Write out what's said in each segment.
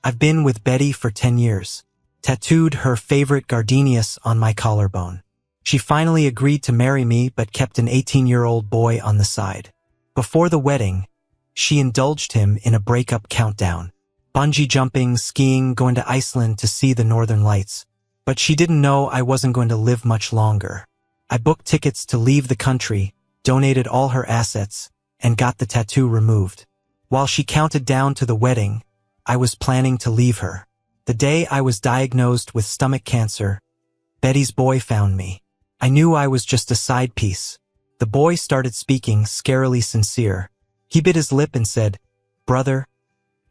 I've been with Betty for 10 years. Tattooed her favorite gardenias on my collarbone. She finally agreed to marry me but kept an 18-year-old boy on the side. Before the wedding, she indulged him in a breakup countdown. Bungee jumping, skiing, going to Iceland to see the northern lights. But she didn't know I wasn't going to live much longer. I booked tickets to leave the country, donated all her assets, and got the tattoo removed. While she counted down to the wedding, I was planning to leave her. The day I was diagnosed with stomach cancer, Betty's boy found me. I knew I was just a side piece. The boy started speaking, scarily sincere. He bit his lip and said, "Brother,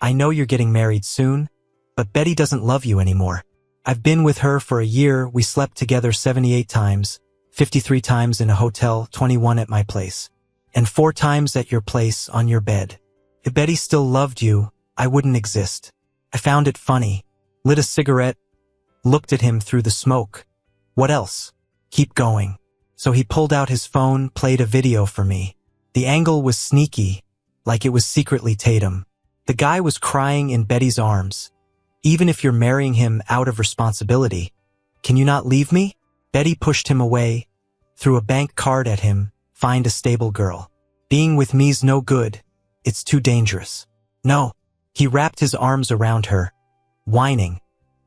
I know you're getting married soon, but Betty doesn't love you anymore. I've been with her for a year. We slept together 78 times, 53 times in a hotel, 21 at my place, and 4 times at your place on your bed. If Betty still loved you, I wouldn't exist." I found it funny, lit a cigarette, looked at him through the smoke. What else? Keep going. So he pulled out his phone, played a video for me. The angle was sneaky, like it was secretly Tatum. The guy was crying in Betty's arms. "Even if you're marrying him out of responsibility, can you not leave me?" Betty pushed him away, threw a bank card at him, "Find a stable girl. Being with me's no good. It's too dangerous." "No." He wrapped his arms around her, whining,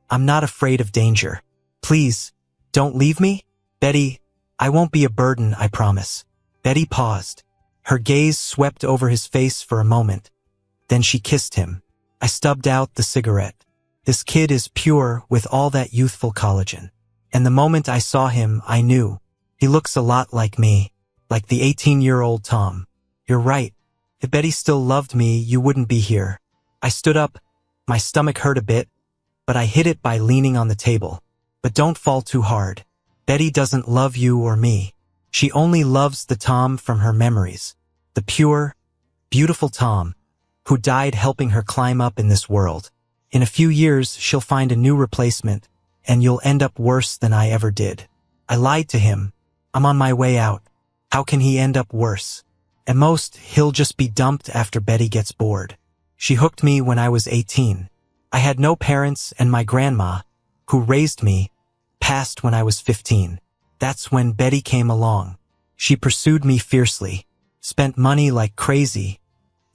"I'm not afraid of danger. Please, don't leave me." "Betty, I won't be a burden, I promise." Betty paused. Her gaze swept over his face for a moment. Then she kissed him. I stubbed out the cigarette. This kid is pure with all that youthful collagen. And the moment I saw him, I knew. He looks a lot like me, like the 18-year-old Tom. "You're right. If Betty still loved me, you wouldn't be here." I stood up. My stomach hurt a bit, but I hid it by leaning on the table. "But don't fall too hard. Betty doesn't love you or me. She only loves the Tom from her memories. The pure, beautiful Tom, who died helping her climb up in this world. In a few years, she'll find a new replacement, and you'll end up worse than I ever did." I lied to him. "I'm on my way out. How can he end up worse? At most, he'll just be dumped after Betty gets bored." She hooked me when I was 18. I had no parents, and my grandma, who raised me, passed when I was 15. That's when Betty came along. She pursued me fiercely, spent money like crazy,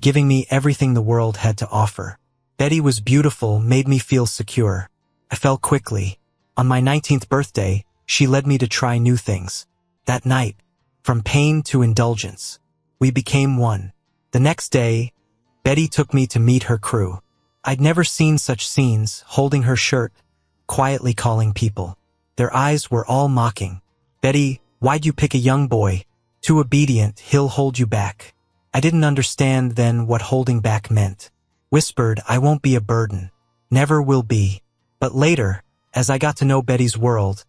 giving me everything the world had to offer. Betty was beautiful, made me feel secure. I fell quickly. On my 19th birthday, she led me to try new things. That night, from pain to indulgence, we became one. The next day, Betty took me to meet her crew. I'd never seen such scenes, holding her shirt, quietly calling people. Their eyes were all mocking. "Betty, why'd you pick a young boy? Too obedient, he'll hold you back." I didn't understand then what holding back meant. Whispered, "I won't be a burden. Never will be." But later, as I got to know Betty's world,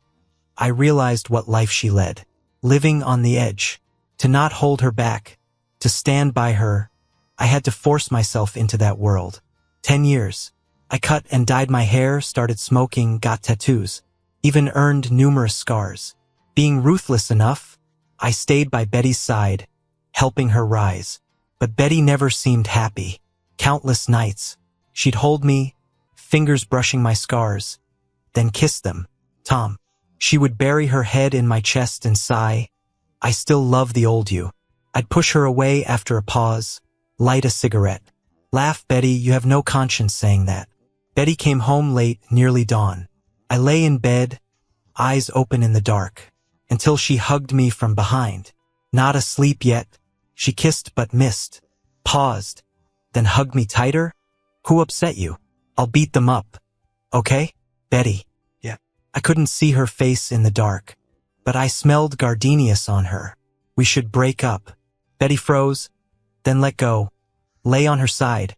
I realized what life she led. Living on the edge. To not hold her back. To stand by her. I had to force myself into that world. 10 years. I cut and dyed my hair, started smoking, got tattoos. Even earned numerous scars. Being ruthless enough, I stayed by Betty's side, helping her rise. But Betty never seemed happy. Countless nights. She'd hold me, fingers brushing my scars, then kiss them. "Tom." She would bury her head in my chest and sigh, "I still love the old you." I'd push her away after a pause, light a cigarette. "Laugh, Betty, you have no conscience saying that." Betty came home late, nearly dawn. I lay in bed, eyes open in the dark, until she hugged me from behind. Not asleep yet. She kissed but missed. Paused, then hugged me tighter. "Who upset you? I'll beat them up. Okay? Betty." "Yeah." I couldn't see her face in the dark, but I smelled gardenias on her. "We should break up." Betty froze, then let go. Lay on her side.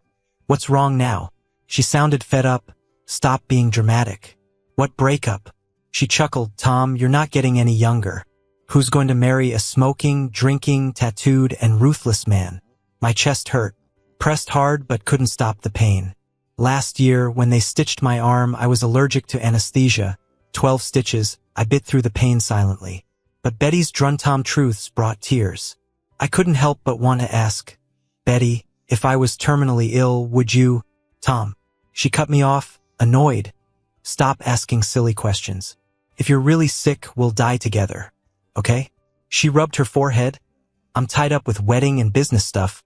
"What's wrong now?" She sounded fed up. "Stop being dramatic." "What breakup?" She chuckled. "Tom, you're not getting any younger. Who's going to marry a smoking, drinking, tattooed, and ruthless man?" My chest hurt. Pressed hard but couldn't stop the pain. Last year, when they stitched my arm, I was allergic to anesthesia. 12 stitches. I bit through the pain silently. But Betty's druntom truths brought tears. I couldn't help but want to ask, "Betty, if I was terminally ill, would you?" "Tom." She cut me off, annoyed. Stop asking silly questions. If you're really sick, we'll die together. Okay? She rubbed her forehead. I'm tied up with wedding and business stuff.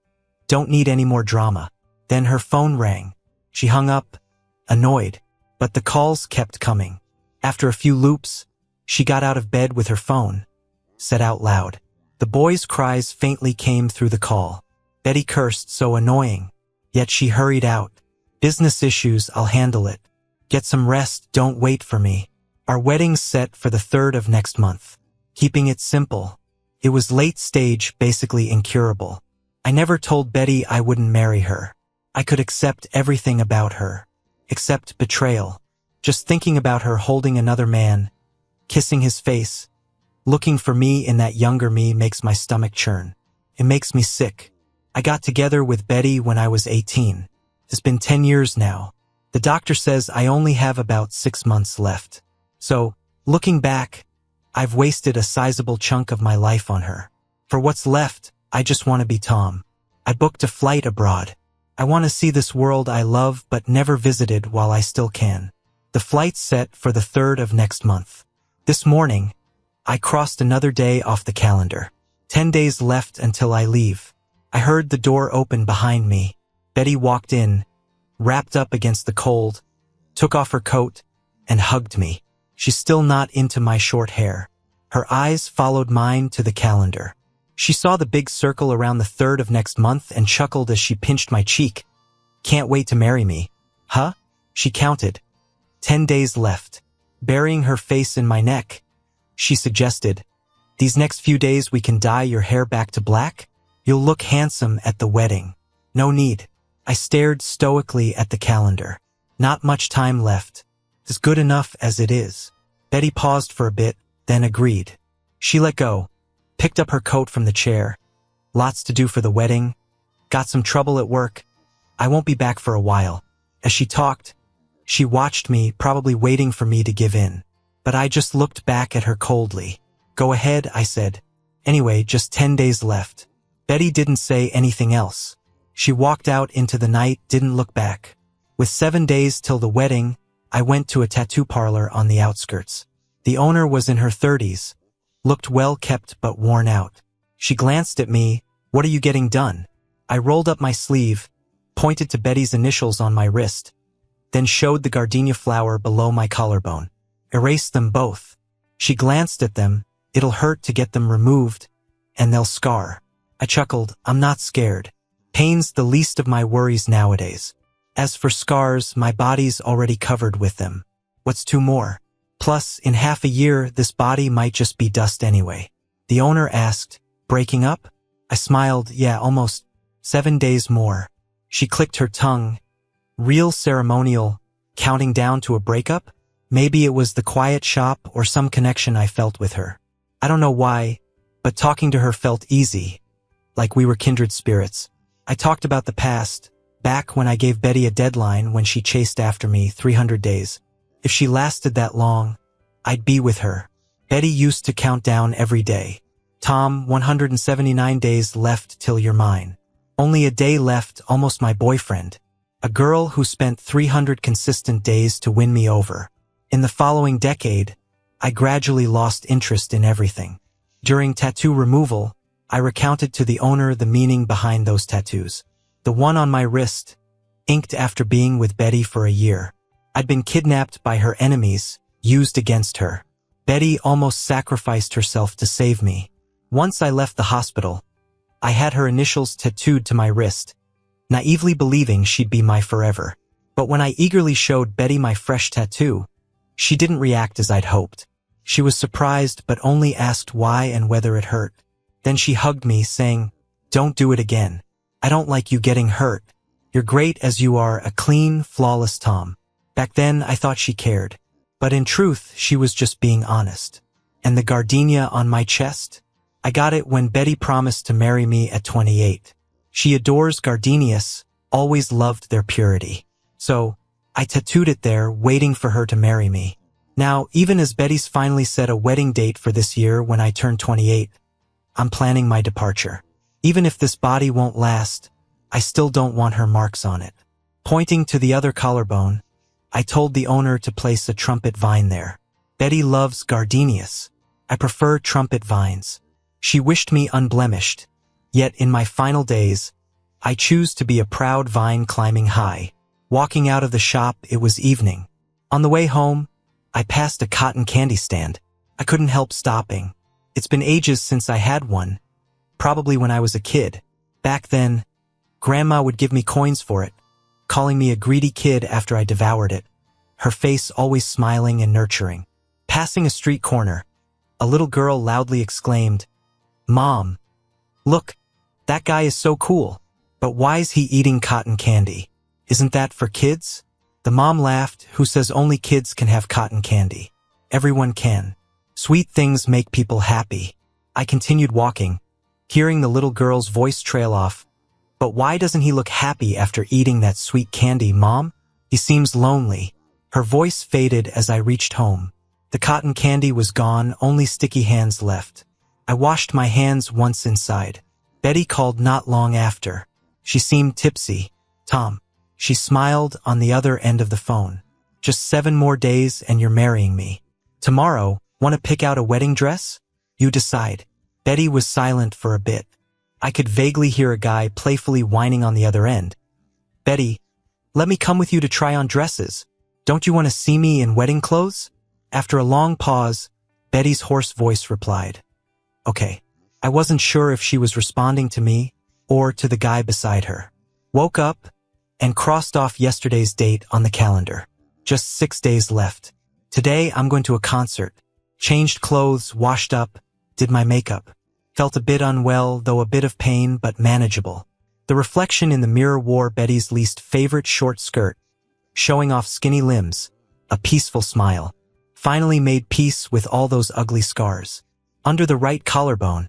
Don't need any more drama. Then her phone rang. She hung up, annoyed. But the calls kept coming. After a few loops, she got out of bed with her phone. Said out loud. The boy's cries faintly came through the call. Betty cursed, so annoying. Yet she hurried out. Business issues, I'll handle it. Get some rest, don't wait for me. Our wedding's set for the 3rd of next month. Keeping it simple. It was late stage, basically incurable. I never told Betty I wouldn't marry her. I could accept everything about her. Except betrayal. Just thinking about her holding another man, kissing his face, looking for me in that younger me makes my stomach churn. It makes me sick. I got together with Betty when I was 18. It's been 10 years now. The doctor says I only have about 6 months left. So, looking back, I've wasted a sizable chunk of my life on her. For what's left, I just want to be Tom. I booked a flight abroad. I want to see this world I love but never visited while I still can. The flight's set for the 3rd of next month. This morning, I crossed another day off the calendar. 10 days left until I leave. I heard the door open behind me. Betty walked in, wrapped up against the cold, took off her coat, and hugged me. She's still not into my short hair. Her eyes followed mine to the calendar. She saw the big circle around the 3rd of next month and chuckled as she pinched my cheek. Can't wait to marry me. Huh? She counted. 10 days left. Burying her face in my neck, she suggested, these next few days we can dye your hair back to black? You'll look handsome at the wedding. No need. I stared stoically at the calendar. Not much time left. It's good enough as it is. Betty paused for a bit, then agreed. She let go, picked up her coat from the chair. Lots to do for the wedding. Got some trouble at work. I won't be back for a while. As she talked, she watched me, probably waiting for me to give in. But I just looked back at her coldly. Go ahead, I said. Anyway, just 10 days left. Betty didn't say anything else. She walked out into the night, didn't look back. With 7 days till the wedding, I went to a tattoo parlor on the outskirts. The owner was in her 30s, looked well kept but worn out. She glanced at me. What are you getting done? I rolled up my sleeve, pointed to Betty's initials on my wrist, then showed the gardenia flower below my collarbone. Erased them both. She glanced at them. It'll hurt to get them removed, and they'll scar. I chuckled. I'm not scared. Pain's the least of my worries nowadays. As for scars, my body's already covered with them. What's 2 more? Plus, in half a year, this body might just be dust anyway. The owner asked, breaking up? I smiled. Yeah, almost. 7 days more. She clicked her tongue. Real ceremonial, counting down to a breakup? Maybe it was the quiet shop or some connection I felt with her. I don't know why, but talking to her felt easy, like we were kindred spirits. I talked about the past, back when I gave Betty a deadline when she chased after me 300 days. If she lasted that long, I'd be with her. Betty used to count down every day. Tom, 179 days left till you're mine. Only a day left, almost my boyfriend. A girl who spent 300 consistent days to win me over. In the following decade, I gradually lost interest in everything. During tattoo removal, I recounted to the owner the meaning behind those tattoos. The one on my wrist, inked after being with Betty for a year. I'd been kidnapped by her enemies, used against her. Betty almost sacrificed herself to save me. Once I left the hospital, I had her initials tattooed to my wrist, naively believing she'd be my forever. But when I eagerly showed Betty my fresh tattoo, she didn't react as I'd hoped. She was surprised but only asked why and whether it hurt. Then she hugged me, saying, "Don't do it again. I don't like you getting hurt. You're great as you are, a clean, flawless Tom." Back then, I thought she cared. But in truth, she was just being honest. And the gardenia on my chest? I got it when Betty promised to marry me at 28. She adores gardenias, always loved their purity. So, I tattooed it there, waiting for her to marry me. Now, even as Betty's finally set a wedding date for this year when I turn 28, I'm planning my departure. Even if this body won't last, I still don't want her marks on it. Pointing to the other collarbone, I told the owner to place a trumpet vine there. Betty loves gardenias. I prefer trumpet vines. She wished me unblemished. Yet in my final days, I choose to be a proud vine climbing high. Walking out of the shop, it was evening. On the way home, I passed a cotton candy stand. I couldn't help stopping. It's been ages since I had one. Probably when I was a kid. Back then, Grandma would give me coins for it, calling me a greedy kid after I devoured it, her face always smiling and nurturing. Passing a street corner, a little girl loudly exclaimed, "Mom, look, that guy is so cool. But why's he eating cotton candy? Isn't that for kids?" The mom laughed, "Who says only kids can have cotton candy? Everyone can. Sweet things make people happy." I continued walking, hearing the little girl's voice trail off. "But why doesn't he look happy after eating that sweet candy, Mom? He seems lonely." Her voice faded as I reached home. The cotton candy was gone, only sticky hands left. I washed my hands once inside. Betty called not long after. She seemed tipsy. "Tom." She smiled on the other end of the phone. "Just 7 more days and you're marrying me. Tomorrow, want to pick out a wedding dress? You decide." Betty was silent for a bit. I could vaguely hear a guy playfully whining on the other end. "Betty, let me come with you to try on dresses. Don't you want to see me in wedding clothes?" After a long pause, Betty's hoarse voice replied, "Okay." I wasn't sure if she was responding to me or to the guy beside her. Woke up and crossed off yesterday's date on the calendar. Just 6 days left. Today I'm going to a concert. Changed clothes, washed up, did my makeup. Felt a bit unwell, though a bit of pain, but manageable. The reflection in the mirror wore Betty's least favorite short skirt, showing off skinny limbs, a peaceful smile. Finally made peace with all those ugly scars. Under the right collarbone,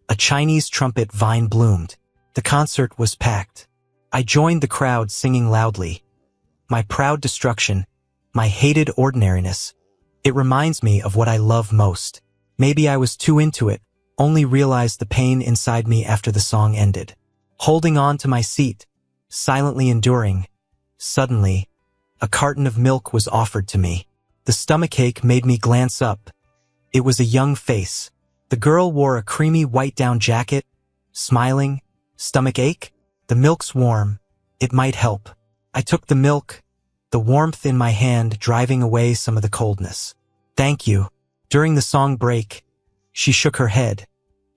a Chinese trumpet vine bloomed. The concert was packed. I joined the crowd singing loudly. My proud destruction, my hated ordinariness. It reminds me of what I love most. Maybe I was too into it, only realized the pain inside me after the song ended. Holding on to my seat, silently enduring, suddenly, a carton of milk was offered to me. The stomachache made me glance up. It was a young face. The girl wore a creamy white down jacket, smiling. Stomach ache? The milk's warm. It might help. I took the milk, the warmth in my hand driving away some of the coldness. "Thank you." During the song break, she shook her head.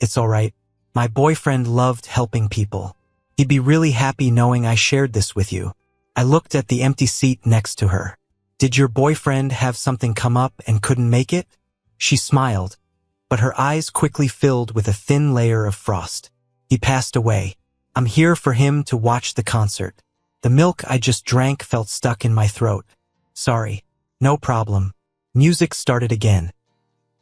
"It's all right. My boyfriend loved helping people. He'd be really happy knowing I shared this with you." I looked at the empty seat next to her. "Did your boyfriend have something come up and couldn't make it?" She smiled, but her eyes quickly filled with a thin layer of frost. "He passed away. I'm here for him to watch the concert." The milk I just drank felt stuck in my throat. "Sorry." "No problem." Music started again.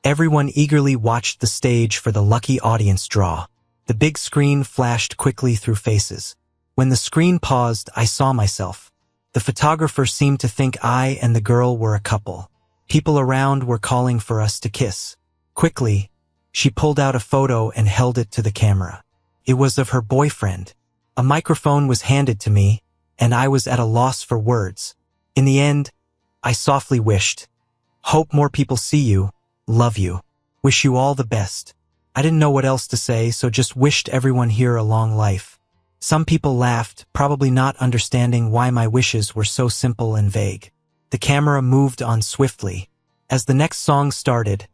Everyone eagerly watched the stage for the lucky audience draw. The big screen flashed quickly through faces. When the screen paused, I saw myself. The photographer seemed to think I and the girl were a couple. People around were calling for us to kiss. Quickly, she pulled out a photo and held it to the camera. It was of her boyfriend. A microphone was handed to me, and I was at a loss for words. In the end, I softly wished, "Hope more people see you. Love you. Wish you all the best." I didn't know what else to say, so just wished everyone here a long life. Some people laughed, probably not understanding why my wishes were so simple and vague. The camera moved on swiftly. As the next song started,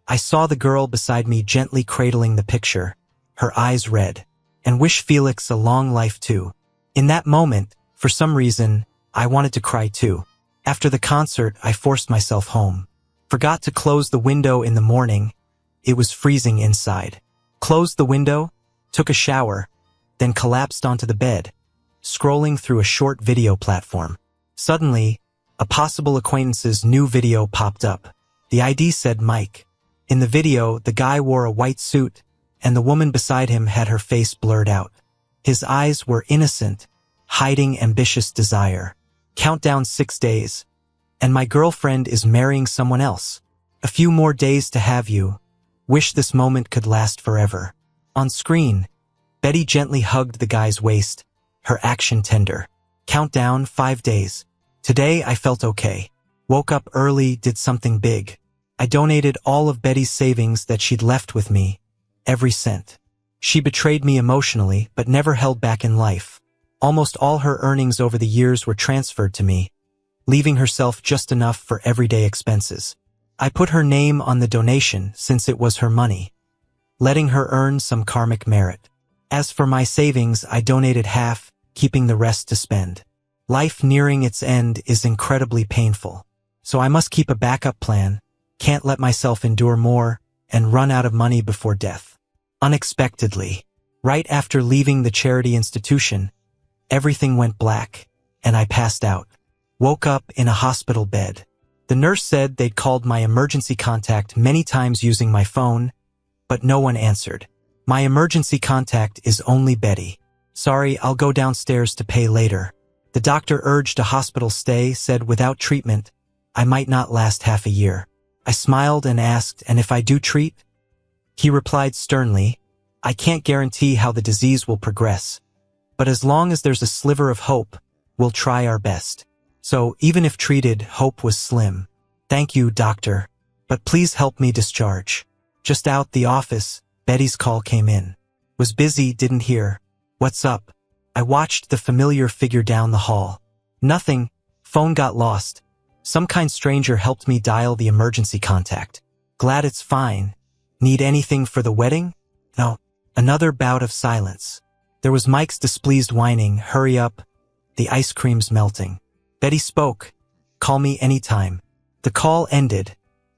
I saw the girl beside me gently cradling the picture, her eyes red, and wish Felix a long life too. In that moment, for some reason, I wanted to cry too. After the concert, I forced myself home. Forgot to close the window in the morning. It was freezing inside. Closed the window, took a shower, then collapsed onto the bed, scrolling through a short video platform. Suddenly, a possible acquaintance's new video popped up. The ID said Mike. In the video, the guy wore a white suit, and the woman beside him had her face blurred out. His eyes were innocent, hiding ambitious desire. Countdown 6 days. And my girlfriend is marrying someone else. A few more days to have you. Wish this moment could last forever. On screen, Betty gently hugged the guy's waist, her action tender. Countdown 5 days. Today I felt okay. Woke up early, did something big. I donated all of Betty's savings that she'd left with me. Every cent. She betrayed me emotionally, but never held back in life. Almost all her earnings over the years were transferred to me, leaving herself just enough for everyday expenses. I put her name on the donation since it was her money, letting her earn some karmic merit. As for my savings, I donated half, keeping the rest to spend. Life nearing its end is incredibly painful, so I must keep a backup plan, can't let myself endure more, and run out of money before death. Unexpectedly, right after leaving the charity institution, everything went black, and I passed out. Woke up in a hospital bed. The nurse said they'd called my emergency contact many times using my phone, but no one answered. My emergency contact is only Betty. Sorry, I'll go downstairs to pay later. The doctor urged a hospital stay, said without treatment, I might not last half a year. I smiled and asked, and if I do treat? He replied sternly, I can't guarantee how the disease will progress, but as long as there's a sliver of hope, we'll try our best. So, even if treated, hope was slim. Thank you, doctor, but please help me discharge. Just out the office, Betty's call came in. Was busy, didn't hear. What's up? I watched the familiar figure down the hall. Nothing. Phone got lost. Some kind stranger helped me dial the emergency contact. Glad it's fine. Need anything for the wedding? No. Another bout of silence. There was Mike's displeased whining, hurry up. The ice cream's melting. Betty spoke. Call me anytime. The call ended.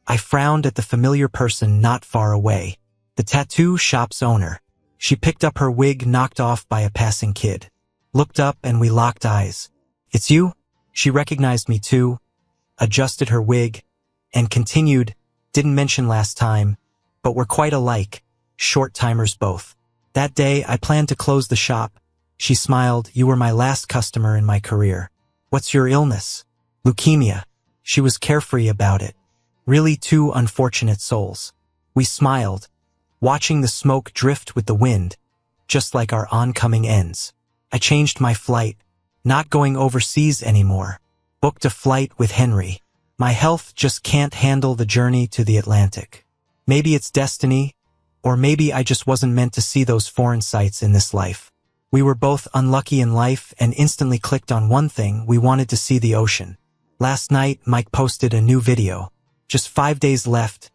I frowned at the familiar person not far away. The tattoo shop's owner. She picked up her wig knocked off by a passing kid. Looked up and we locked eyes. It's you? She recognized me too, adjusted her wig, and continued, didn't mention last time, but we're quite alike, short-timers both. That day I planned to close the shop. She smiled, you were my last customer in my career. What's your illness? Leukemia. She was carefree about it. Really two unfortunate souls. We smiled, watching the smoke drift with the wind, just like our oncoming ends. I changed my flight, not going overseas anymore. Booked a flight with Henry. My health just can't handle the journey to the Atlantic. Maybe it's destiny, or maybe I just wasn't meant to see those foreign sights in this life. We were both unlucky in life and instantly clicked on one thing: we wanted to see the ocean. Last night, Mike posted a new video. Just 5 days left.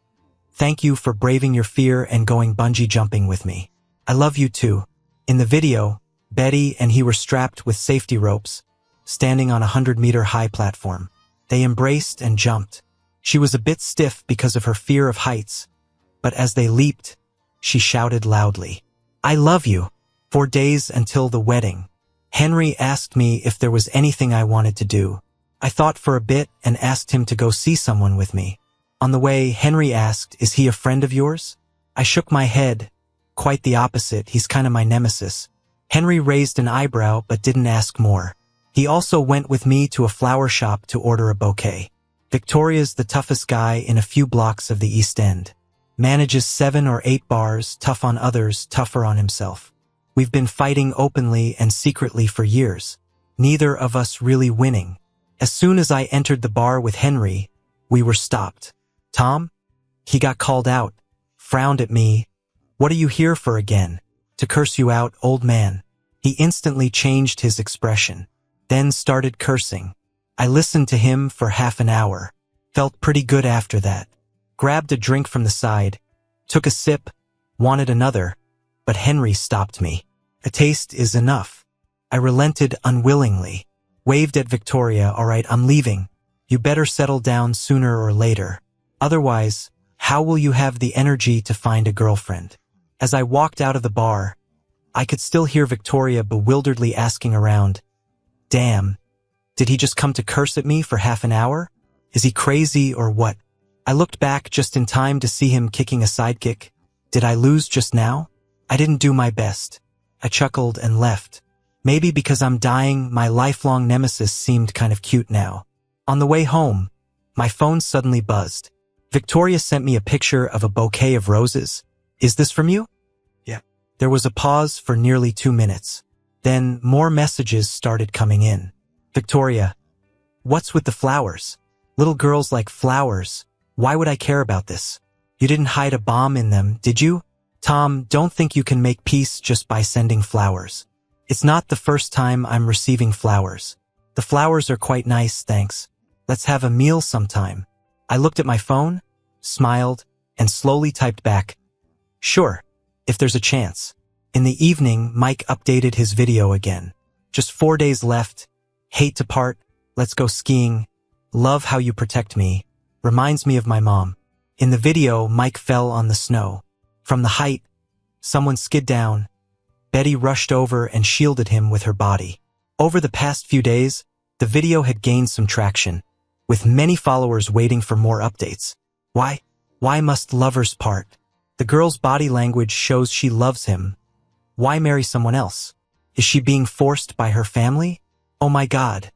Thank you for braving your fear and going bungee jumping with me. I love you too. In the video, Betty and he were strapped with safety ropes, standing on a 100-meter high platform. They embraced and jumped. She was a bit stiff because of her fear of heights, but as they leaped, she shouted loudly, I love you. 4 days until the wedding. Henry asked me if there was anything I wanted to do. I thought for a bit and asked him to go see someone with me. On the way, Henry asked, is he a friend of yours? I shook my head. Quite the opposite, he's kind of my nemesis. Henry raised an eyebrow but didn't ask more. He also went with me to a flower shop to order a bouquet. Victoria's the toughest guy in a few blocks of the East End. Manages 7 or 8 bars, tough on others, tougher on himself. We've been fighting openly and secretly for years, neither of us really winning. As soon as I entered the bar with Henry, we were stopped. Tom? He got called out, frowned at me. What are you here for again? To curse you out, old man. He instantly changed his expression, then started cursing. I listened to him for half an hour. Felt pretty good after that. Grabbed a drink from the side, took a sip, wanted another, but Henry stopped me. A taste is enough. I relented unwillingly. Waved at Victoria, all right, I'm leaving. You better settle down sooner or later. Otherwise, how will you have the energy to find a girlfriend? As I walked out of the bar, I could still hear Victoria bewilderedly asking around, damn, did he just come to curse at me for half an hour? Is he crazy or what? I looked back just in time to see him kicking a sidekick. Did I lose just now? I didn't do my best. I chuckled and left. Maybe because I'm dying, my lifelong nemesis seemed kind of cute now. On the way home, my phone suddenly buzzed. Victoria sent me a picture of a bouquet of roses. Is this from you? Yeah. There was a pause for nearly 2 minutes. Then more messages started coming in. Victoria, what's with the flowers? Little girls like flowers. Why would I care about this? You didn't hide a bomb in them, did you? Tom, don't think you can make peace just by sending flowers. It's not the first time I'm receiving flowers. The flowers are quite nice, thanks. Let's have a meal sometime. I looked at my phone, smiled, and slowly typed back, sure, if there's a chance. In the evening, Mike updated his video again. Just 4 days left. Hate to part. Let's go skiing. Love how you protect me. Reminds me of my mom. In the video, Mike fell on the snow. From the height, someone skid down. Betty rushed over and shielded him with her body. Over the past few days, the video had gained some traction, with many followers waiting for more updates. Why? Why must lovers part? The girl's body language shows she loves him. Why marry someone else? Is she being forced by her family? Oh my God.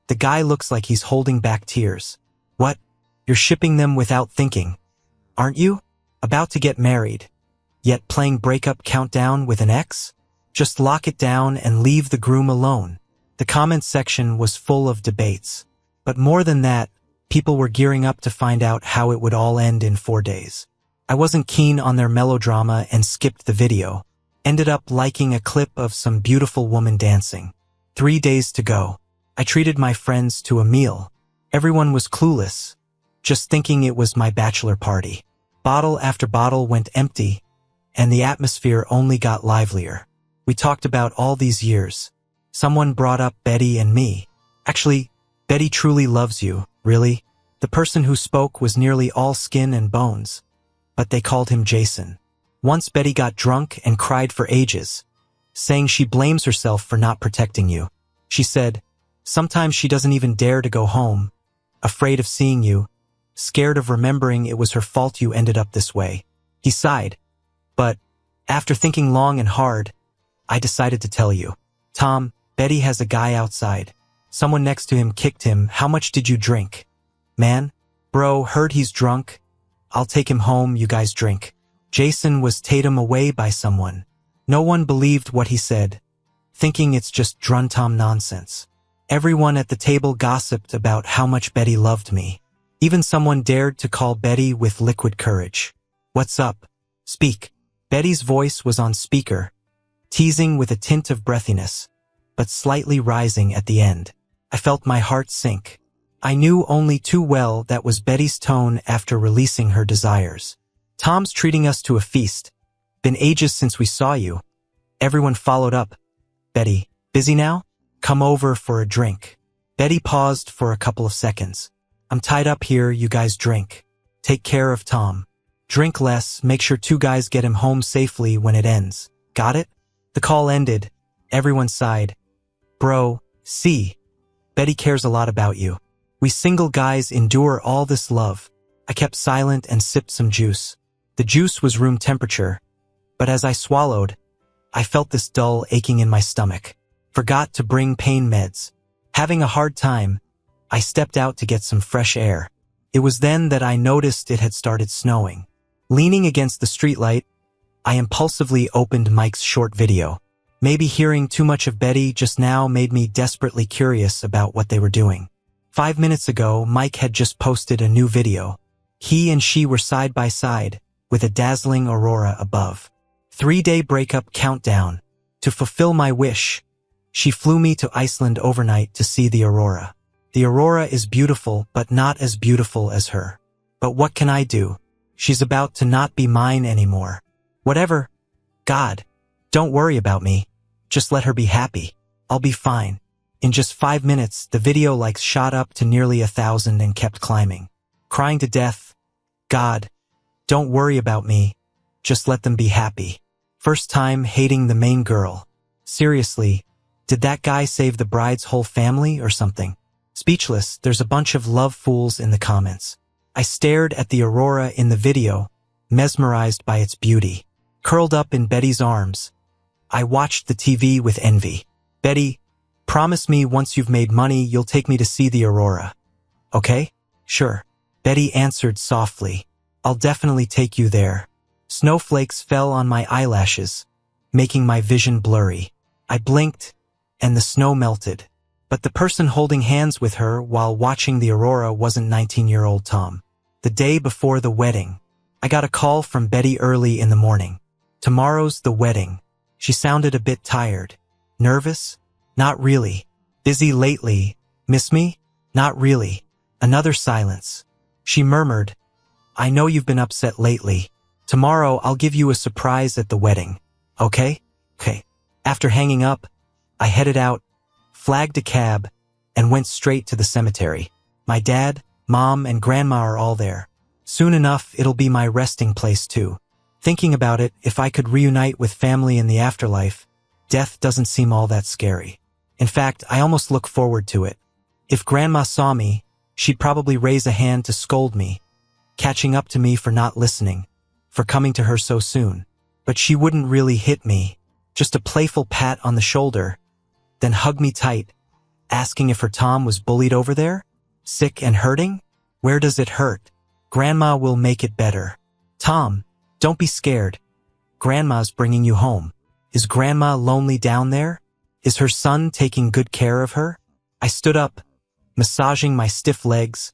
The guy looks like he's holding back tears. What? You're shipping them without thinking. Aren't you? About to get married, yet playing breakup countdown with an ex? Just lock it down and leave the groom alone. The comments section was full of debates. But more than that, people were gearing up to find out how it would all end in 4 days. I wasn't keen on their melodrama and skipped the video. Ended up liking a clip of some beautiful woman dancing. 3 days to go. I treated my friends to a meal. Everyone was clueless, just thinking it was my bachelor party. Bottle after bottle went empty, and the atmosphere only got livelier. We talked about all these years. Someone brought up Betty and me. Actually, Betty truly loves you, really. The person who spoke was nearly all skin and bones, but they called him Jason. Once Betty got drunk and cried for ages, saying she blames herself for not protecting you. She said, sometimes she doesn't even dare to go home, afraid of seeing you, scared of remembering it was her fault you ended up this way. He sighed, but after thinking long and hard, I decided to tell you. Tom, Betty has a guy outside. Someone next to him kicked him. How much did you drink? Man, bro, heard he's drunk. I'll take him home, you guys drink. Jason was taken away by someone. No one believed what he said, thinking it's just druntom nonsense. Everyone at the table gossiped about how much Betty loved me. Even someone dared to call Betty with liquid courage. What's up? Speak. Betty's voice was on speaker, teasing with a tint of breathiness, but slightly rising at the end. I felt my heart sink. I knew only too well that was Betty's tone after releasing her desires. Tom's treating us to a feast. Been ages since we saw you. Everyone followed up. Betty, busy now? Come over for a drink. Betty paused for a couple of seconds. I'm tied up here, you guys drink. Take care of Tom. Drink less, make sure 2 guys get him home safely when it ends. Got it? The call ended. Everyone sighed. Bro, see. Betty cares a lot about you. We single guys endure all this love. I kept silent and sipped some juice. The juice was room temperature, but as I swallowed, I felt this dull aching in my stomach. Forgot to bring pain meds. Having a hard time, I stepped out to get some fresh air. It was then that I noticed it had started snowing. Leaning against the streetlight, I impulsively opened Mike's short video. Maybe hearing too much of Betty just now made me desperately curious about what they were doing. 5 minutes ago, Mike had just posted a new video. He and she were side by side, with a dazzling aurora above. 3-day breakup countdown. To fulfill my wish, she flew me to Iceland overnight to see the aurora. The aurora is beautiful, but not as beautiful as her. But what can I do? She's about to not be mine anymore. Whatever. God, don't worry about me. Just let her be happy. I'll be fine. In just 5 minutes, the video likes shot up to nearly 1,000 and kept climbing. Crying to death. God, don't worry about me. Just let them be happy. First time hating the main girl. Seriously, did that guy save the bride's whole family or something? Speechless, there's a bunch of love fools in the comments. I stared at the aurora in the video, mesmerized by its beauty. Curled up in Betty's arms, I watched the TV with envy. Betty, promise me once you've made money, you'll take me to see the aurora. Okay? Sure. Betty answered softly. I'll definitely take you there. Snowflakes fell on my eyelashes, making my vision blurry. I blinked, and the snow melted. But the person holding hands with her while watching the aurora wasn't 19-year-old Tom. The day before the wedding, I got a call from Betty early in the morning. Tomorrow's the wedding. She sounded a bit tired. Nervous? Not really. Busy lately. Miss me? Not really. Another silence. She murmured, I know you've been upset lately. Tomorrow I'll give you a surprise at the wedding. Okay? Okay. After hanging up, I headed out, flagged a cab, and went straight to the cemetery. My dad, mom, and grandma are all there. Soon enough, it'll be my resting place too. Thinking about it, if I could reunite with family in the afterlife, death doesn't seem all that scary. In fact, I almost look forward to it. If grandma saw me, she'd probably raise a hand to scold me, catching up to me for not listening, for coming to her so soon. But she wouldn't really hit me, just a playful pat on the shoulder, then hug me tight, asking if her Tom was bullied over there? Sick and hurting? Where does it hurt? Grandma will make it better. Tom, don't be scared. Grandma's bringing you home. Is Grandma lonely down there? Is her son taking good care of her? I stood up, massaging my stiff legs,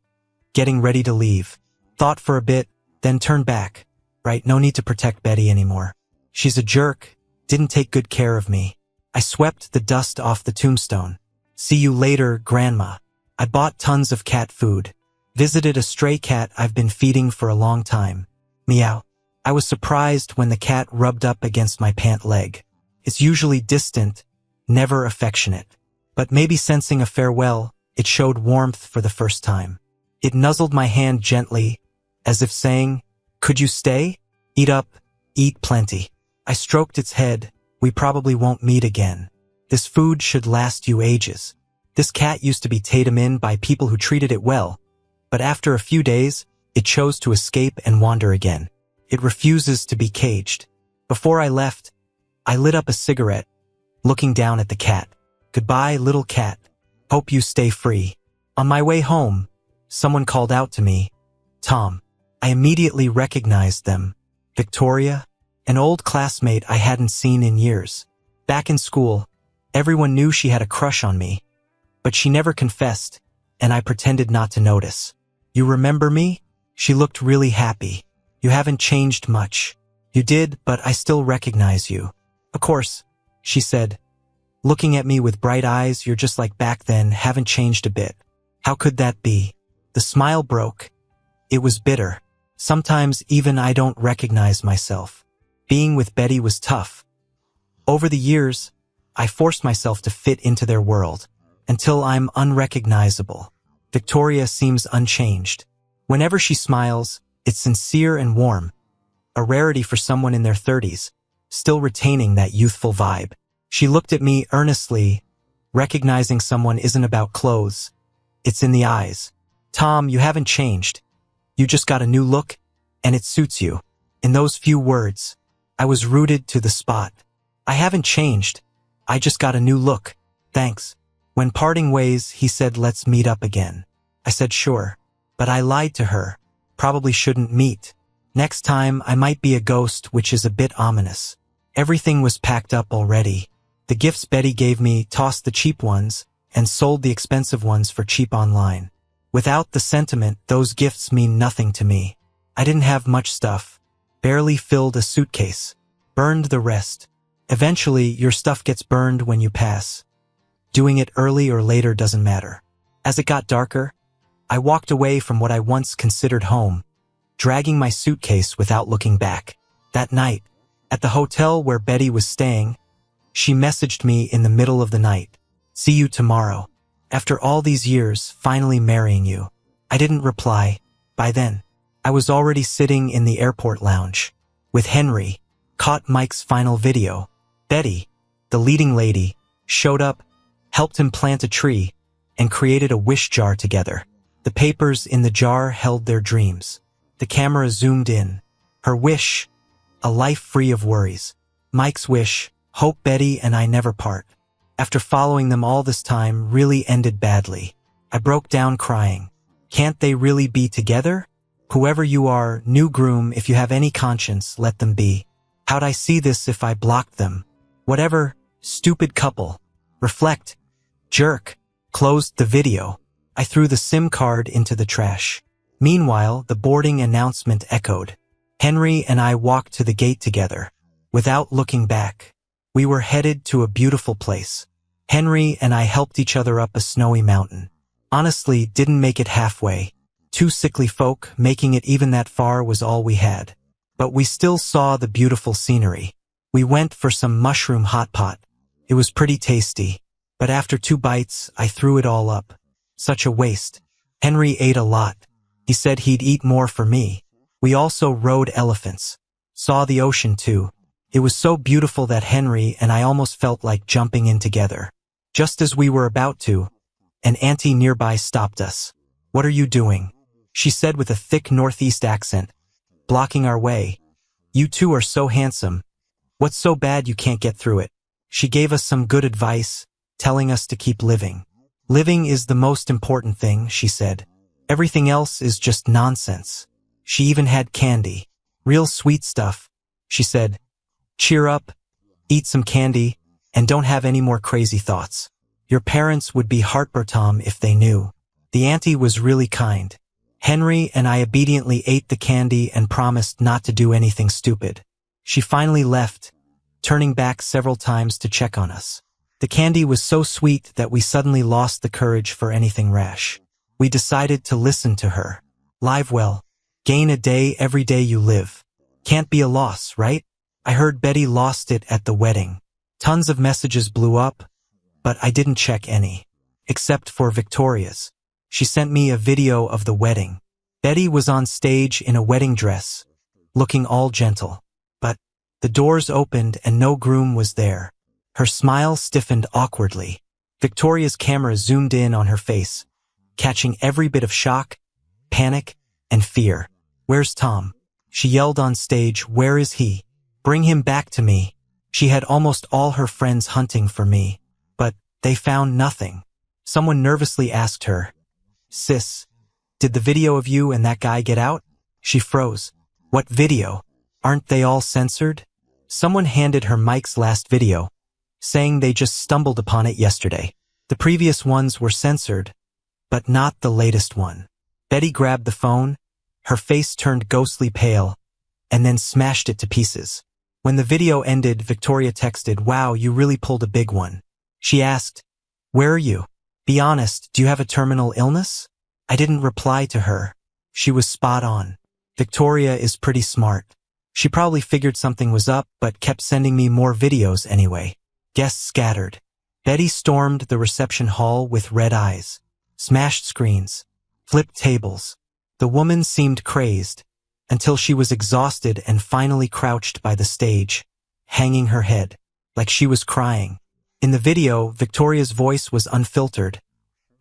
getting ready to leave. Thought for a bit, then turned back. Right, no need to protect Betty anymore. She's a jerk, didn't take good care of me. I swept the dust off the tombstone. See you later, Grandma. I bought tons of cat food. Visited a stray cat I've been feeding for a long time. Meow. I was surprised when the cat rubbed up against my pant leg. It's usually distant, never affectionate. But maybe sensing a farewell, it showed warmth for the first time. It nuzzled my hand gently, as if saying, could you stay? Eat up, eat plenty. I stroked its head. We probably won't meet again. This food should last you ages. This cat used to be taken in by people who treated it well, but after a few days, it chose to escape and wander again. It refuses to be caged. Before I left, I lit up a cigarette, looking down at the cat. Goodbye, little cat. Hope you stay free. On my way home, someone called out to me, Tom. I immediately recognized them. Victoria, an old classmate I hadn't seen in years. Back in school, everyone knew she had a crush on me, but she never confessed, and I pretended not to notice. You remember me? She looked really happy. You haven't changed much. You did, but I still recognize you. Of course, she said, looking at me with bright eyes. You're just like back then, haven't changed a bit. How could that be? The smile broke. It was bitter. Sometimes even I don't recognize myself. Being with Betty was tough. Over the years, I forced myself to fit into their world, until I'm unrecognizable. Victoria seems unchanged. Whenever she smiles, it's sincere and warm, a rarity for someone in their 30s, still retaining that youthful vibe. She looked at me earnestly, recognizing someone isn't about clothes. It's in the eyes. Tom, you haven't changed. You just got a new look, and it suits you. In those few words, I was rooted to the spot. I haven't changed. I just got a new look. Thanks. When parting ways, he said, let's meet up again. I said, sure. But I lied to her. Probably shouldn't meet. Next time, I might be a ghost, which is a bit ominous. Everything was packed up already. The gifts Betty gave me, tossed the cheap ones, and sold the expensive ones for cheap online. Without the sentiment, those gifts mean nothing to me. I didn't have much stuff. Barely filled a suitcase. Burned the rest. Eventually, your stuff gets burned when you pass. Doing it early or later doesn't matter. As it got darker, I walked away from what I once considered home, dragging my suitcase without looking back. That night, at the hotel where Betty was staying, she messaged me in the middle of the night. See you tomorrow. After all these years, finally marrying you. I didn't reply. By then, I was already sitting in the airport lounge with Henry, caught Mike's final video. Betty, the leading lady, showed up, helped him plant a tree, and created a wish jar together. The papers in the jar held their dreams. The camera zoomed in. Her wish, a life free of worries. Mike's wish, hope Betty and I never part. After following them all this time, really ended badly. I broke down crying. Can't they really be together? Whoever you are, new groom, if you have any conscience, let them be. How'd I see this if I blocked them? Whatever, stupid couple. Reflect. Jerk. closed the video. I threw the SIM card into the trash. Meanwhile, the boarding announcement echoed. Henry and I walked to the gate together. Without looking back, we were headed to a beautiful place. Henry and I helped each other up a snowy mountain. Honestly, didn't make it halfway. Two sickly folk, making it even that far was all we had. But we still saw the beautiful scenery. We went for some mushroom hot pot. It was pretty tasty. But after 2 bites, I threw it all up. Such a waste. Henry ate a lot. He said he'd eat more for me. We also rode elephants. Saw the ocean too. It was so beautiful that Henry and I almost felt like jumping in together. Just as we were about to, an auntie nearby stopped us. "What are you doing?" she said with a thick northeast accent. "Blocking our way. You two are so handsome. What's so bad you can't get through it?" She gave us some good advice, telling us to keep living. "Living is the most important thing," she said. "Everything else is just nonsense." She even had candy. Real sweet stuff. She said, "Cheer up, eat some candy, and don't have any more crazy thoughts. Your parents would be heartbroken if they knew." The auntie was really kind. Henry and I obediently ate the candy and promised not to do anything stupid. She finally left, turning back several times to check on us. The candy was so sweet that we suddenly lost the courage for anything rash. We decided to listen to her. Live well. Gain a day every day you live. Can't be a loss, right? I heard Betty lost it at the wedding. Tons of messages blew up, but I didn't check any. Except for Victoria's. She sent me a video of the wedding. Betty was on stage in a wedding dress, looking all gentle. But the doors opened and no groom was there. Her smile stiffened awkwardly. Victoria's camera zoomed in on her face, catching every bit of shock, panic, and fear. "Where's Tom?" she yelled on stage. "Where is he? Bring him back to me." She had almost all her friends hunting for me, but they found nothing. Someone nervously asked her, "Sis, did the video of you and that guy get out?" She froze. "What video? Aren't they all censored?" Someone handed her Mike's last video, saying they just stumbled upon it yesterday. The previous ones were censored, but not the latest one. Betty grabbed the phone, her face turned ghostly pale, and then smashed it to pieces. When the video ended, Victoria texted, "Wow, you really pulled a big one." She asked, "Where are you? Be honest, do you have a terminal illness?" I didn't reply to her. She was spot on. Victoria is pretty smart. She probably figured something was up, but kept sending me more videos anyway. Guests scattered. Betty stormed the reception hall with red eyes, smashed screens, flipped tables. The woman seemed crazed, until she was exhausted and finally crouched by the stage, hanging her head, like she was crying. In the video, Victoria's voice was unfiltered.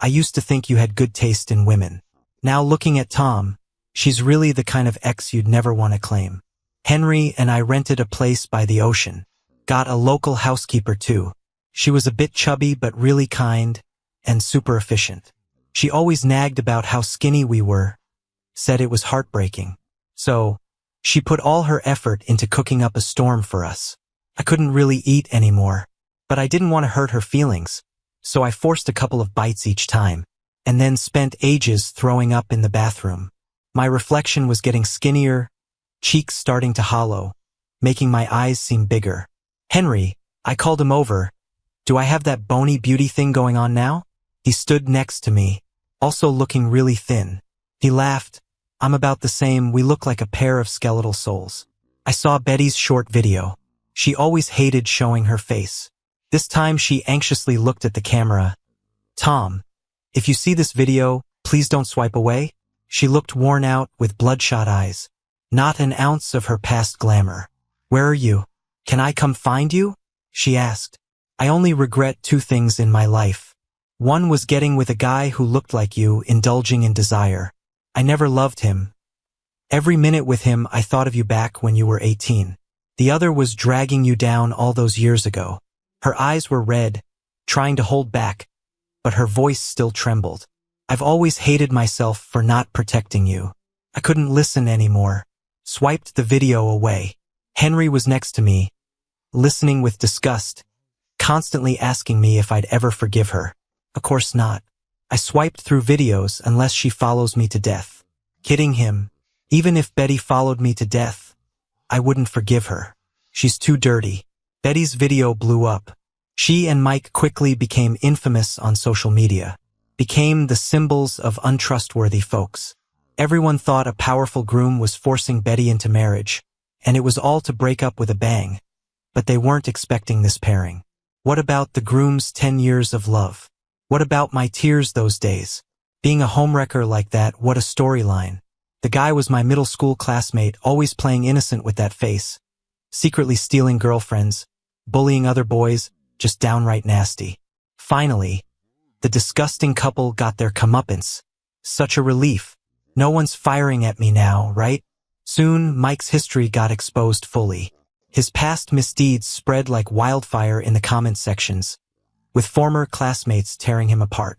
"I used to think you had good taste in women. Now looking at Tom, she's really the kind of ex you'd never want to claim." Henry and I rented a place by the ocean. Got a local housekeeper too. She was a bit chubby but really kind and super efficient. She always nagged about how skinny we were, said it was heartbreaking. So, she put all her effort into cooking up a storm for us. I couldn't really eat anymore, but I didn't want to hurt her feelings, so I forced a couple of bites each time, and then spent ages throwing up in the bathroom. My reflection was getting skinnier, cheeks starting to hollow, making my eyes seem bigger. "Henry," I called him over. "Do I have that bony beauty thing going on now?" He stood next to me, also looking really thin. He laughed. "I'm about the same. We look like a pair of skeletal souls." I saw Betty's short video. She always hated showing her face. This time she anxiously looked at the camera. "Tom, if you see this video, please don't swipe away." She looked worn out with bloodshot eyes. Not an ounce of her past glamour. "Where are you? Can I come find you?" she asked. I only regret 2 things in my life. One was getting with a guy who looked like you, indulging in desire. I never loved him. Every minute with him I thought of you back when you were 18. The other was dragging you down all those years ago. Her eyes were red, trying to hold back, but her voice still trembled. "I've always hated myself for not protecting you." I couldn't listen anymore. Swiped the video away. Henry was next to me, listening with disgust, constantly asking me if I'd ever forgive her. Of course not. I swiped through videos unless she follows me to death. Kidding him. Even if Betty followed me to death, I wouldn't forgive her. She's too dirty. Betty's video blew up. She and Mike quickly became infamous on social media, became the symbols of untrustworthy folks. Everyone thought a powerful groom was forcing Betty into marriage, and it was all to break up with a bang. But they weren't expecting this pairing. What about the groom's 10 years of love? What about my tears those days? Being a homewrecker like that, what a storyline. The guy was my middle school classmate, always playing innocent with that face, secretly stealing girlfriends, bullying other boys, just downright nasty. Finally, the disgusting couple got their comeuppance. Such a relief. No one's firing at me now, right? Soon, Mike's history got exposed fully. His past misdeeds spread like wildfire in the comment sections, with former classmates tearing him apart.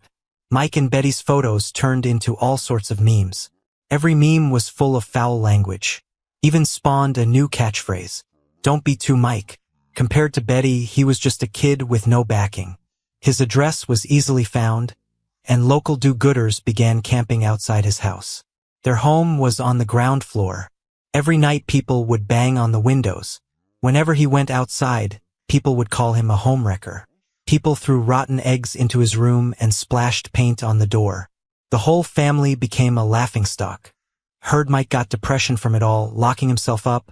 Mike and Betty's photos turned into all sorts of memes. Every meme was full of foul language. Even spawned a new catchphrase. Don't be too Mike. Compared to Betty, he was just a kid with no backing. His address was easily found, and local do-gooders began camping outside his house. Their home was on the ground floor. Every night people would bang on the windows. Whenever he went outside, people would call him a homewrecker. People threw rotten eggs into his room and splashed paint on the door. The whole family became a laughingstock. Heard Mike got depression from it all, locking himself up,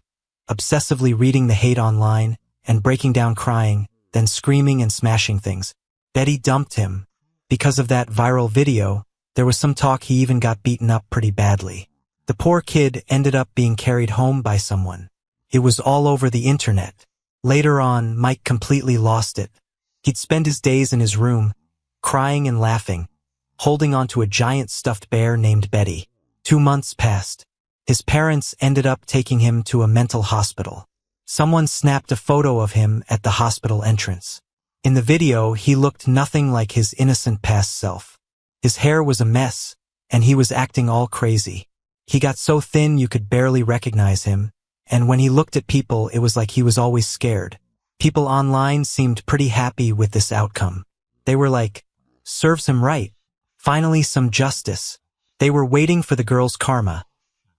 obsessively reading the hate online, and breaking down crying, then screaming and smashing things. Betty dumped him. Because of that viral video, there was some talk he even got beaten up pretty badly. The poor kid ended up being carried home by someone. It was all over the internet. Later on, Mike completely lost it. He'd spend his days in his room, crying and laughing, holding onto a giant stuffed bear named Betty. 2 months passed. His parents ended up taking him to a mental hospital. Someone snapped a photo of him at the hospital entrance. In the video, he looked nothing like his innocent past self. His hair was a mess, and he was acting all crazy. He got so thin you could barely recognize him, and when he looked at people, it was like he was always scared. People online seemed pretty happy with this outcome. They were like, serves him right. Finally, some justice. They were waiting for the girl's karma,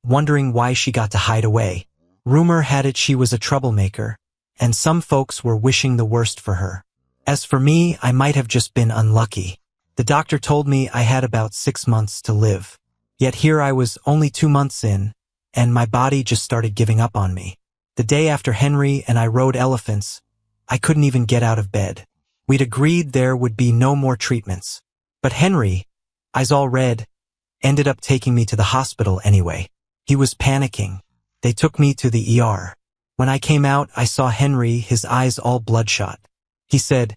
wondering why she got to hide away. Rumor had it she was a troublemaker, and some folks were wishing the worst for her. As for me, I might have just been unlucky. The doctor told me I had about 6 months to live. Yet here I was only 2 months in, and my body just started giving up on me. The day after Henry and I rode elephants, I couldn't even get out of bed. We'd agreed there would be no more treatments. But Henry, eyes all red, ended up taking me to the hospital anyway. He was panicking. They took me to the ER. When I came out, I saw Henry, his eyes all bloodshot. He said,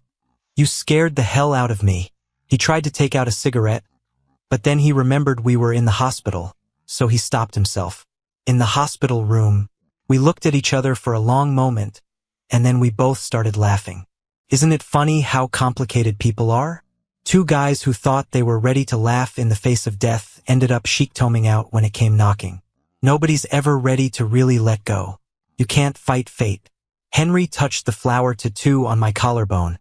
"You scared the hell out of me." He tried to take out a cigarette, but then he remembered we were in the hospital, so he stopped himself. In the hospital room, we looked at each other for a long moment, and then we both started laughing. Isn't it funny how complicated people are? 2 guys who thought they were ready to laugh in the face of death ended up chic-toming out when it came knocking. Nobody's ever ready to really let go. You can't fight fate. Henry touched the flower tattoo on my collarbone,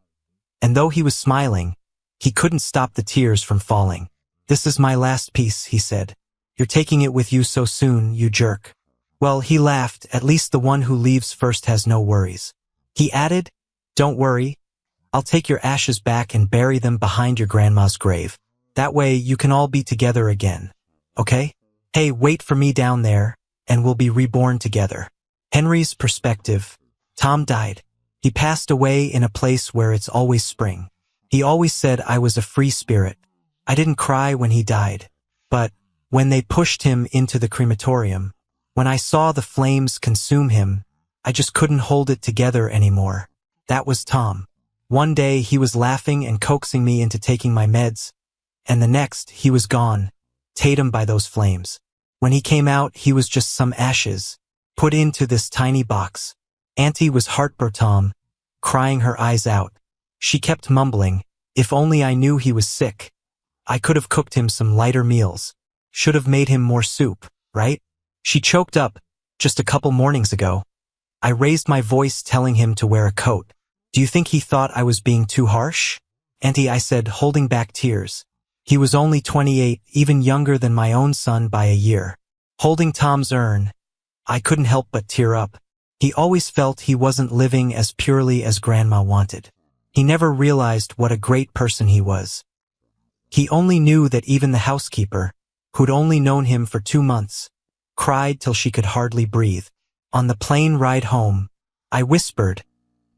and though he was smiling, he couldn't stop the tears from falling. "This is my last piece," he said. "You're taking it with you so soon, you jerk." Well, he laughed, "At least the one who leaves first has no worries." He added, "Don't worry, I'll take your ashes back and bury them behind your grandma's grave. That way you can all be together again. Okay? Hey, wait for me down there, and we'll be reborn together." Henry's perspective. Tom died. He passed away in a place where it's always spring. He always said I was a free spirit. I didn't cry when he died. But when they pushed him into the crematorium, when I saw the flames consume him, I just couldn't hold it together anymore. That was Tom. One day he was laughing and coaxing me into taking my meds, and the next he was gone, taken by those flames. When he came out, he was just some ashes, put into this tiny box. Auntie was heartbroken, crying her eyes out. She kept mumbling, "If only I knew he was sick. I could have cooked him some lighter meals. Should have made him more soup, right?" She choked up, "Just a couple mornings ago. I raised my voice telling him to wear a coat. Do you think he thought I was being too harsh?" "Auntie," I said, holding back tears. He was only 28, even younger than my own son by a year. Holding Tom's urn, I couldn't help but tear up. He always felt he wasn't living as purely as Grandma wanted. He never realized what a great person he was. He only knew that even the housekeeper, who'd only known him for 2 months, cried till she could hardly breathe. On the plane ride home, I whispered,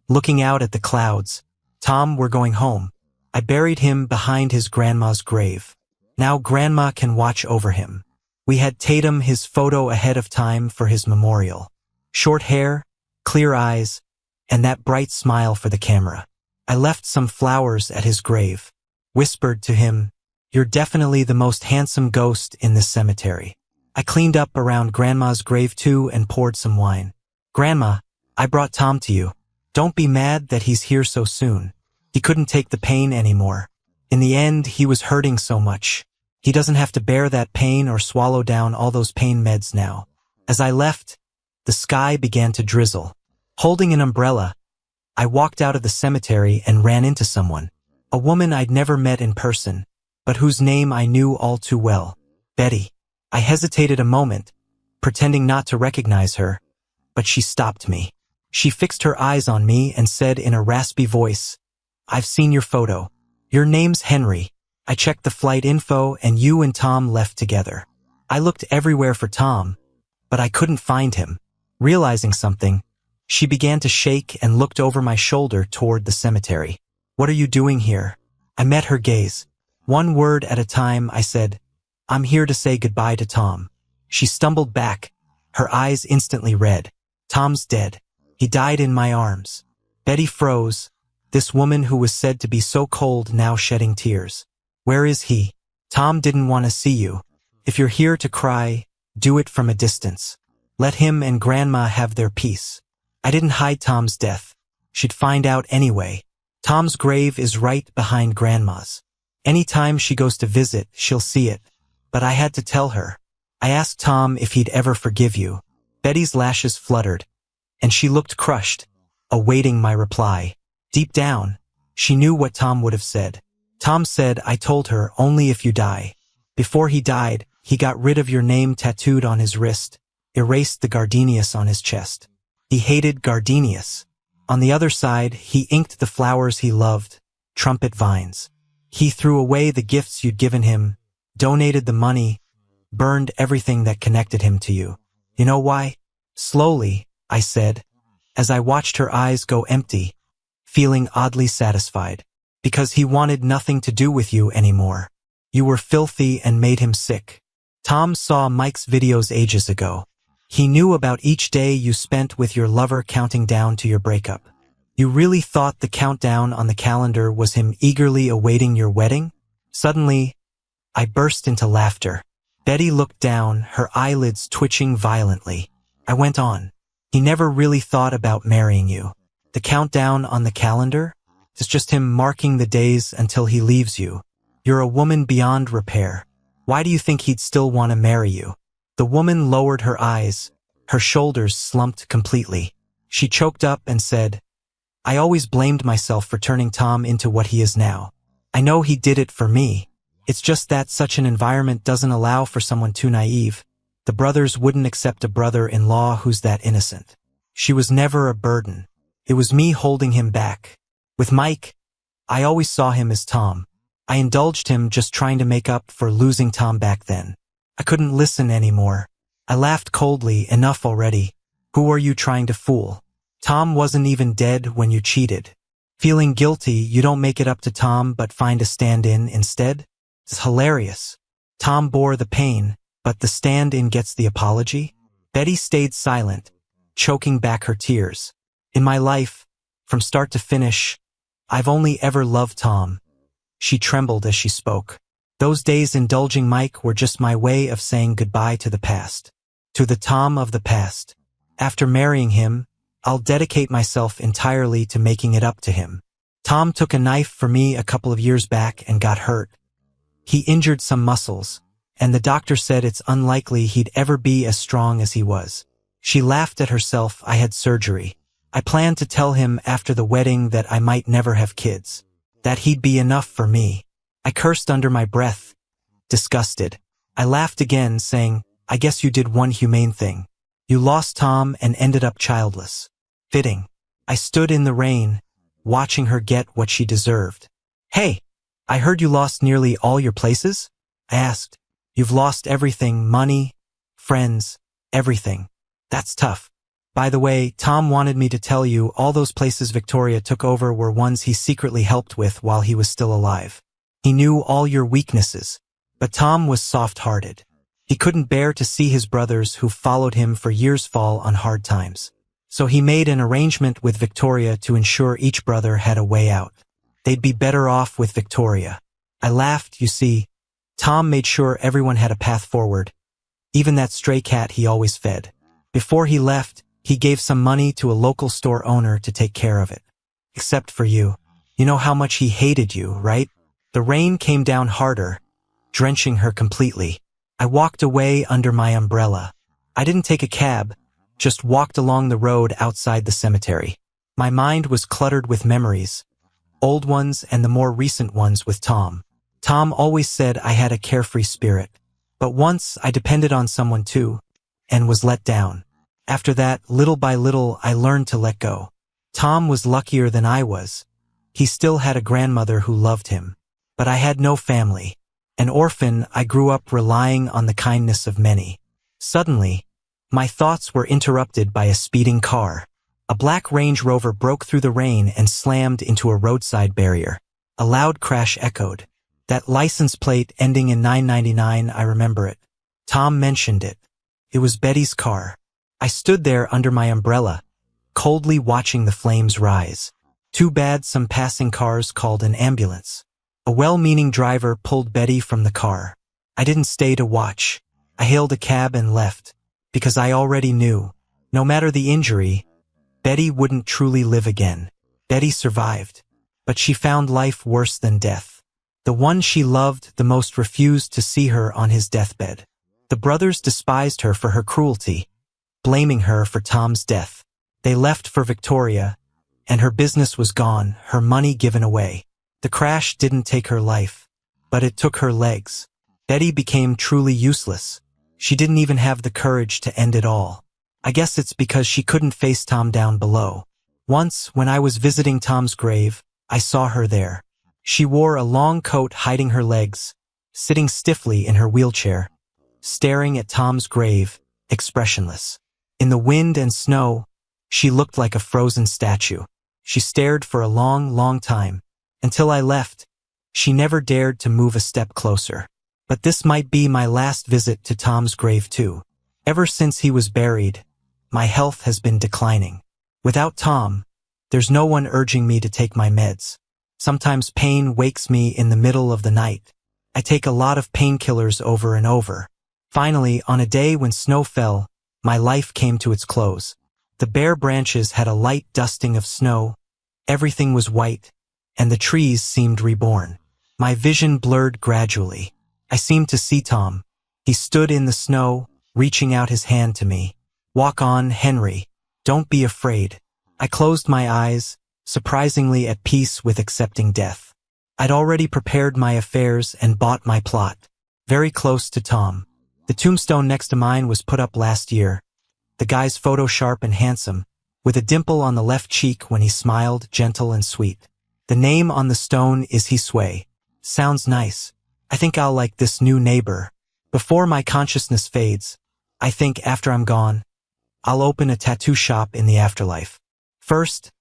looking out at the clouds, "Tom, we're going home." I buried him behind his grandma's grave. Now Grandma can watch over him. We had Tatum his photo ahead of time for his memorial. Short hair, clear eyes, and that bright smile for the camera. I left some flowers at his grave, whispered to him, "You're definitely the most handsome ghost in this cemetery." I cleaned up around Grandma's grave too and poured some wine. "Grandma, I brought Tom to you. Don't be mad that he's here so soon. He couldn't take the pain anymore. In the end, he was hurting so much. He doesn't have to bear that pain or swallow down all those pain meds now." As I left, the sky began to drizzle. Holding an umbrella, I walked out of the cemetery and ran into someone. A woman I'd never met in person, but whose name I knew all too well. Betty. I hesitated a moment, pretending not to recognize her, but she stopped me. She fixed her eyes on me and said in a raspy voice, "I've seen your photo. Your name's Henry. I checked the flight info and you and Tom left together." I looked everywhere for Tom, but I couldn't find him. Realizing something, she began to shake and looked over my shoulder toward the cemetery. "What are you doing here?" I met her gaze. One word at a time, I said, "I'm here to say goodbye to Tom." She stumbled back, her eyes instantly red. "Tom's dead. He died in my arms." Betty froze, this woman who was said to be so cold now shedding tears. "Where is he?" "Tom didn't want to see you. If you're here to cry, do it from a distance. Let him and Grandma have their peace." I didn't hide Tom's death. She'd find out anyway. Tom's grave is right behind Grandma's. Anytime she goes to visit, she'll see it. But I had to tell her. I asked Tom if he'd ever forgive you. Betty's lashes fluttered, and she looked crushed, awaiting my reply. Deep down, she knew what Tom would have said. Tom said, "I told her only if you die." Before he died, he got rid of your name tattooed on his wrist, erased the gardenias on his chest. He hated gardenias. On the other side, he inked the flowers he loved, trumpet vines. He threw away the gifts you'd given him, donated the money, burned everything that connected him to you. You know why? Slowly, I said, as I watched her eyes go empty, feeling oddly satisfied. Because he wanted nothing to do with you anymore. You were filthy and made him sick. Tom saw Mike's videos ages ago. He knew about each day you spent with your lover counting down to your breakup. You really thought the countdown on the calendar was him eagerly awaiting your wedding? Suddenly, I burst into laughter. Betty looked down, her eyelids twitching violently. I went on. He never really thought about marrying you. The countdown on the calendar? It's just him marking the days until he leaves you. You're a woman beyond repair. Why do you think he'd still want to marry you? The woman lowered her eyes. Her shoulders slumped completely. She choked up and said, "I always blamed myself for turning Tom into what he is now. I know he did it for me. It's just that such an environment doesn't allow for someone too naive. The brothers wouldn't accept a brother-in-law who's that innocent. She was never a burden. It was me holding him back. With Mike, I always saw him as Tom. I indulged him just trying to make up for losing Tom back then. I couldn't listen anymore. I laughed coldly. Enough already. Who are you trying to fool? Tom wasn't even dead when you cheated. Feeling guilty, you don't make it up to Tom but find a stand-in instead? It's hilarious. Tom bore the pain, but the stand-in gets the apology? Betty stayed silent, choking back her tears. In my life, from start to finish, I've only ever loved Tom. She trembled as she spoke. Those days indulging Mike were just my way of saying goodbye to the past. To the Tom of the past. After marrying him, I'll dedicate myself entirely to making it up to him. Tom took a knife for me a couple of years back and got hurt. He injured some muscles, and the doctor said it's unlikely he'd ever be as strong as he was. She laughed at herself. I had surgery. I planned to tell him after the wedding that I might never have kids. That he'd be enough for me. I cursed under my breath, disgusted. I laughed again, saying, I guess you did one humane thing. You lost Tom and ended up childless. Fitting. I stood in the rain, watching her get what she deserved. Hey, I heard you lost nearly all your places? I asked. You've lost everything, money, friends, everything. That's tough. By the way, Tom wanted me to tell you all those places Victoria took over were ones he secretly helped with while he was still alive. He knew all your weaknesses, but Tom was soft-hearted. He couldn't bear to see his brothers who followed him for years fall on hard times. So he made an arrangement with Victoria to ensure each brother had a way out. They'd be better off with Victoria. I laughed, you see. Tom made sure everyone had a path forward, even that stray cat he always fed. Before he left, he gave some money to a local store owner to take care of it. Except for you. You know how much he hated you, right? The rain came down harder, drenching her completely. I walked away under my umbrella. I didn't take a cab, just walked along the road outside the cemetery. My mind was cluttered with memories, old ones and the more recent ones with Tom. Tom always said I had a carefree spirit, but once I depended on someone too, and was let down. After that, little by little, I learned to let go. Tom was luckier than I was. He still had a grandmother who loved him, but I had no family. An orphan, I grew up relying on the kindness of many. Suddenly, my thoughts were interrupted by a speeding car. A black Range Rover broke through the rain and slammed into a roadside barrier. A loud crash echoed. That license plate ending in 999, I remember it. Tom mentioned it. It was Betty's car. I stood there under my umbrella, coldly watching the flames rise. Too bad some passing cars called an ambulance. A well-meaning driver pulled Betty from the car. I didn't stay to watch. I hailed a cab and left, because I already knew, no matter the injury, Betty wouldn't truly live again. Betty survived, but she found life worse than death. The one she loved the most refused to see her on his deathbed. The brothers despised her for her cruelty, blaming her for Tom's death. They left for Victoria, and her business was gone, her money given away. The crash didn't take her life, but it took her legs. Betty became truly useless. She didn't even have the courage to end it all. I guess it's because she couldn't face Tom down below. Once, when I was visiting Tom's grave, I saw her there. She wore a long coat hiding her legs, sitting stiffly in her wheelchair, staring at Tom's grave, expressionless. In the wind and snow, she looked like a frozen statue. She stared for a long, long time. Until I left, she never dared to move a step closer. But this might be my last visit to Tom's grave too. Ever since he was buried, my health has been declining. Without Tom, there's no one urging me to take my meds. Sometimes pain wakes me in the middle of the night. I take a lot of painkillers over and over. Finally, on a day when snow fell, my life came to its close. The bare branches had a light dusting of snow, everything was white, and the trees seemed reborn. My vision blurred gradually. I seemed to see Tom. He stood in the snow, reaching out his hand to me. Walk on, Henry. Don't be afraid. I closed my eyes, surprisingly at peace with accepting death. I'd already prepared my affairs and bought my plot. Very close to Tom. The tombstone next to mine was put up last year. The guy's photo sharp and handsome, with a dimple on the left cheek when he smiled, gentle and sweet. The name on the stone is Hisui. Sounds nice. I think I'll like this new neighbor. Before my consciousness fades, I think after I'm gone, I'll open a tattoo shop in the afterlife. First,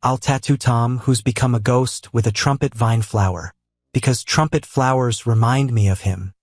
I'll tattoo Tom, who's become a ghost, with a trumpet vine flower, because trumpet flowers remind me of him.